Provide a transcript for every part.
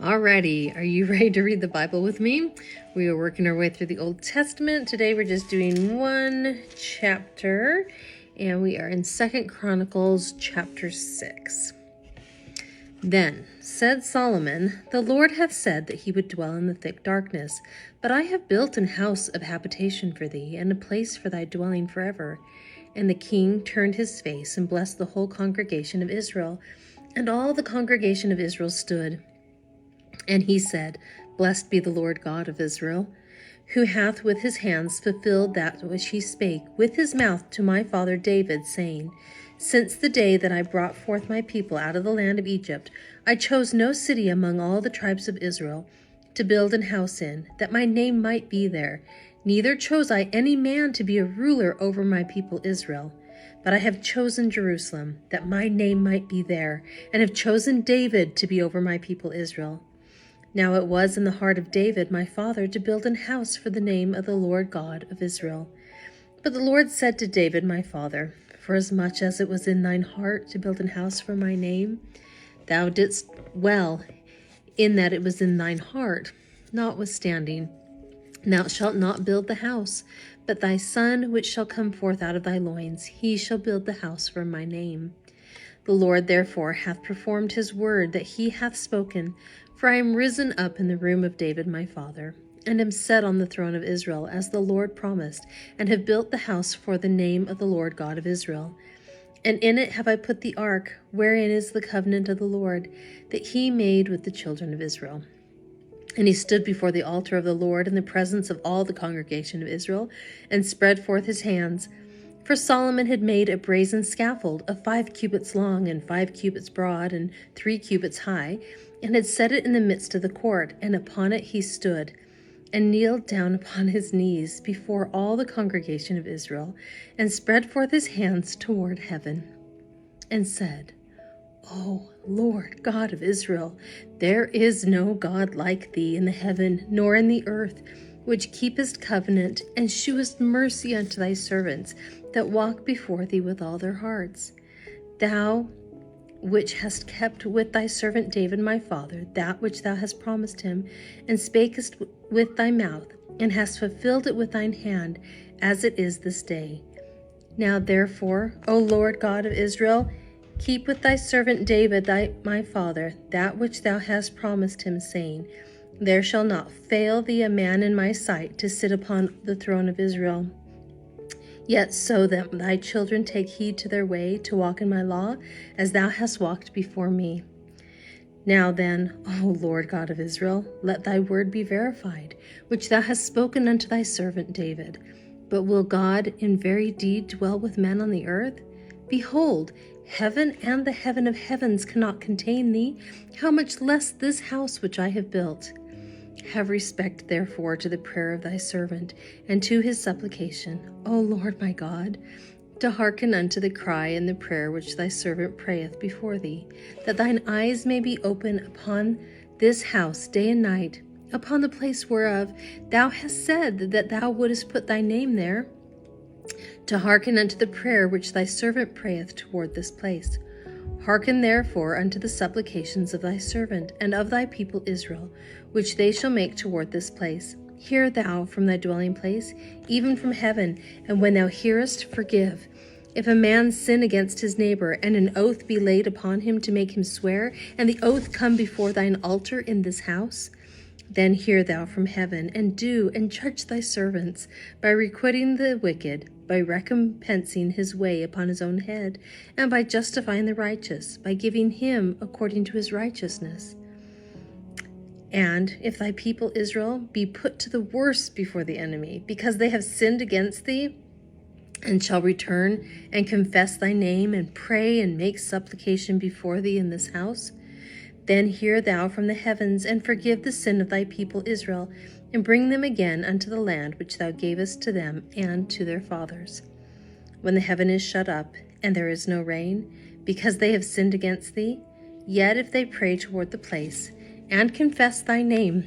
Alrighty, are you ready to read the Bible with me? We are working our way through the Old Testament. Today we're just doing one chapter, and we are in 2 Chronicles chapter 6. Then said Solomon, "The Lord hath said that he would dwell in the thick darkness, but I have built an house of habitation for thee, and a place for thy dwelling forever." And the king turned his face and blessed the whole congregation of Israel. And all the congregation of Israel stood. And he said, "Blessed be the Lord God of Israel, who hath with his hands fulfilled that which he spake with his mouth to my father David, saying, Since the day that I brought forth my people out of the land of Egypt, I chose no city among all the tribes of Israel to build an house in, that my name might be there. Neither chose I any man to be a ruler over my people Israel. But I have chosen Jerusalem, that my name might be there, and have chosen David to be over my people Israel. Now it was in the heart of David my father to build an house for the name of the Lord God of Israel. But the Lord said to David my father, Forasmuch as it was in thine heart to build an house for my name, thou didst well in that it was in thine heart. Notwithstanding, thou shalt not build the house, but thy son which shall come forth out of thy loins, he shall build the house for my name. The Lord therefore hath performed his word that he hath spoken, for I am risen up in the room of David my father, and am set on the throne of Israel, as the Lord promised, and have built the house for the name of the Lord God of Israel. And in it have I put the ark, wherein is the covenant of the Lord, that he made with the children of Israel. And he stood before the altar of the Lord in the presence of all the congregation of Israel, and spread forth his hands. For Solomon had made a brazen scaffold of 5 cubits long, and 5 cubits broad, and 3 cubits high, and had set it in the midst of the court, and upon it he stood, and kneeled down upon his knees before all the congregation of Israel, and spread forth his hands toward heaven, and said, O Lord God of Israel, there is no God like thee in the heaven, nor in the earth, which keepest covenant, and shewest mercy unto thy servants, that walk before thee with all their hearts. Thou which hast kept with thy servant David my father that which thou hast promised him, and spakest with thy mouth, and hast fulfilled it with thine hand, as it is this day. Now therefore, O Lord God of Israel, keep with thy servant David my father that which thou hast promised him, saying, There shall not fail thee a man in my sight to sit upon the throne of Israel. Yet so that thy children take heed to their way, to walk in my law, as thou hast walked before me. Now then, O Lord God of Israel, let thy word be verified, which thou hast spoken unto thy servant David. But will God in very deed dwell with men on the earth? Behold, heaven and the heaven of heavens cannot contain thee, how much less this house which I have built? Have respect, therefore, to the prayer of thy servant, and to his supplication, O Lord my God, to hearken unto the cry and the prayer which thy servant prayeth before thee, that thine eyes may be open upon this house day and night, upon the place whereof thou hast said that thou wouldest put thy name there, to hearken unto the prayer which thy servant prayeth toward this place. Hearken therefore unto the supplications of thy servant and of thy people Israel, which they shall make toward this place. Hear thou from thy dwelling place, even from heaven, and when thou hearest, forgive. If a man sin against his neighbor, and an oath be laid upon him to make him swear, and the oath come before thine altar in this house, then hear thou from heaven, and do and judge thy servants, by requiting the wicked, by recompensing his way upon his own head, and by justifying the righteous, by giving him according to his righteousness. And if thy people Israel be put to the worse before the enemy, because they have sinned against thee, and shall return and confess thy name, and pray and make supplication before thee in this house, then hear thou from the heavens, and forgive the sin of thy people Israel, and bring them again unto the land which thou gavest to them and to their fathers. When the heaven is shut up, and there is no rain, because they have sinned against thee, yet if they pray toward the place, and confess thy name,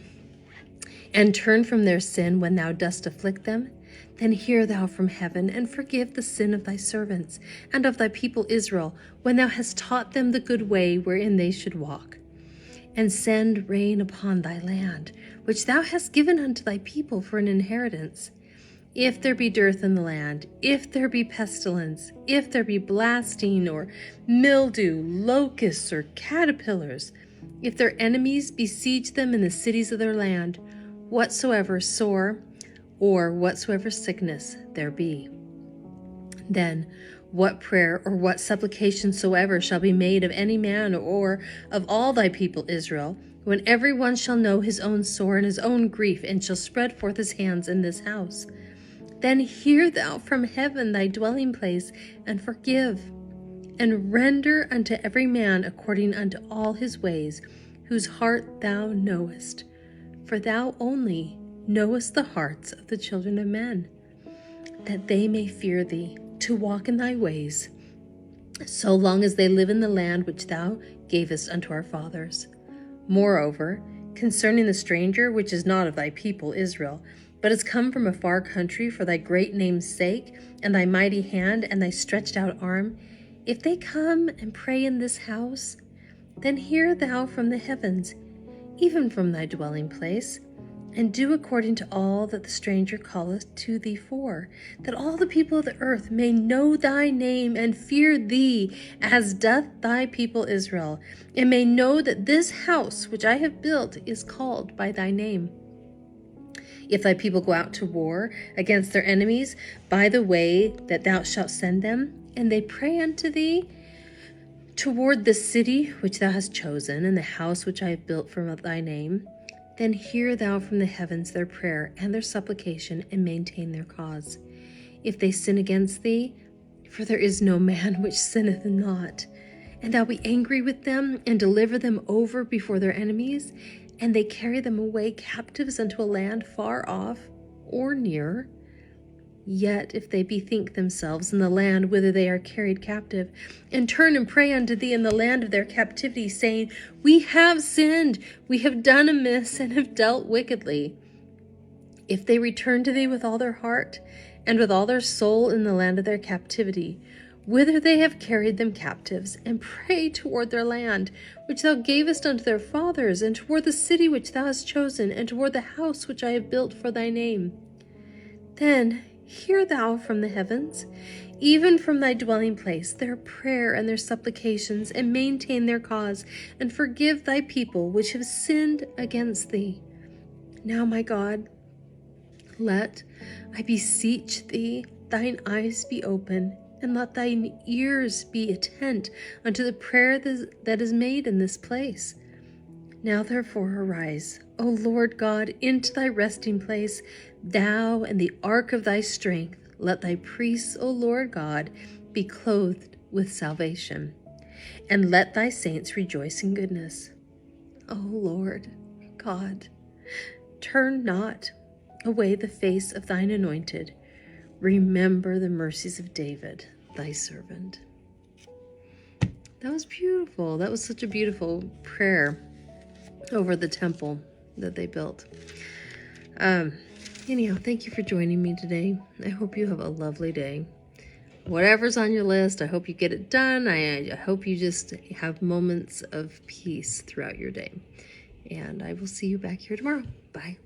and turn from their sin when thou dost afflict them, then hear thou from heaven, and forgive the sin of thy servants, and of thy people Israel, when thou hast taught them the good way wherein they should walk. and send rain upon thy land, which thou hast given unto thy people for an inheritance. If there be dearth in the land, if there be pestilence, if there be blasting or mildew, locusts or caterpillars, if their enemies besiege them in the cities of their land, whatsoever sore or whatsoever sickness there be, then what prayer or what supplication soever shall be made of any man or of all thy people Israel, when every one shall know his own sore and his own grief, and shall spread forth his hands in this house, then hear thou from heaven thy dwelling place, and forgive, and render unto every man according unto all his ways, whose heart thou knowest. For thou only knowest the hearts of the children of men, that they may fear thee, to walk in thy ways, so long as they live in the land which thou gavest unto our fathers. Moreover, concerning the stranger which is not of thy people Israel, but is come from a far country for thy great name's sake, and thy mighty hand, and thy stretched out arm, if they come and pray in this house, then hear thou from the heavens, even from thy dwelling place, and do according to all that the stranger calleth to thee for, that all the people of the earth may know thy name and fear thee, as doth thy people Israel, and may know that this house which I have built is called by thy name. If thy people go out to war against their enemies by the way that thou shalt send them, and they pray unto thee toward the city which thou hast chosen, and the house which I have built for thy name, then hear thou from the heavens their prayer and their supplication, and maintain their cause. If they sin against thee, for there is no man which sinneth not, and thou be angry with them, and deliver them over before their enemies, and they carry them away captives unto a land far off or near, yet if they bethink themselves in the land whither they are carried captive, and turn and pray unto thee in the land of their captivity, saying, We have sinned, we have done amiss, and have dealt wickedly. If they return to thee with all their heart, and with all their soul in the land of their captivity, whither they have carried them captives, and pray toward their land, which thou gavest unto their fathers, and toward the city which thou hast chosen, and toward the house which I have built for thy name, then hear thou from the heavens, even from thy dwelling place, their prayer and their supplications, and maintain their cause, and forgive thy people which have sinned against thee. Now, my God, let, I beseech thee, thine eyes be open, and let thine ears be attent unto the prayer that is made in this place. Now therefore arise, O Lord God, into thy resting place, thou and the ark of thy strength. Let thy priests, O Lord God, be clothed with salvation, and let thy saints rejoice in goodness. O Lord God, turn not away the face of thine anointed. Remember the mercies of David, thy servant. That was beautiful. That was such a beautiful prayer over the temple that they built. Anyhow, thank you for joining me today. I hope you have a lovely day. Whatever's on your list, I hope you get it done. I hope you just have moments of peace throughout your day. And I will see you back here tomorrow. Bye.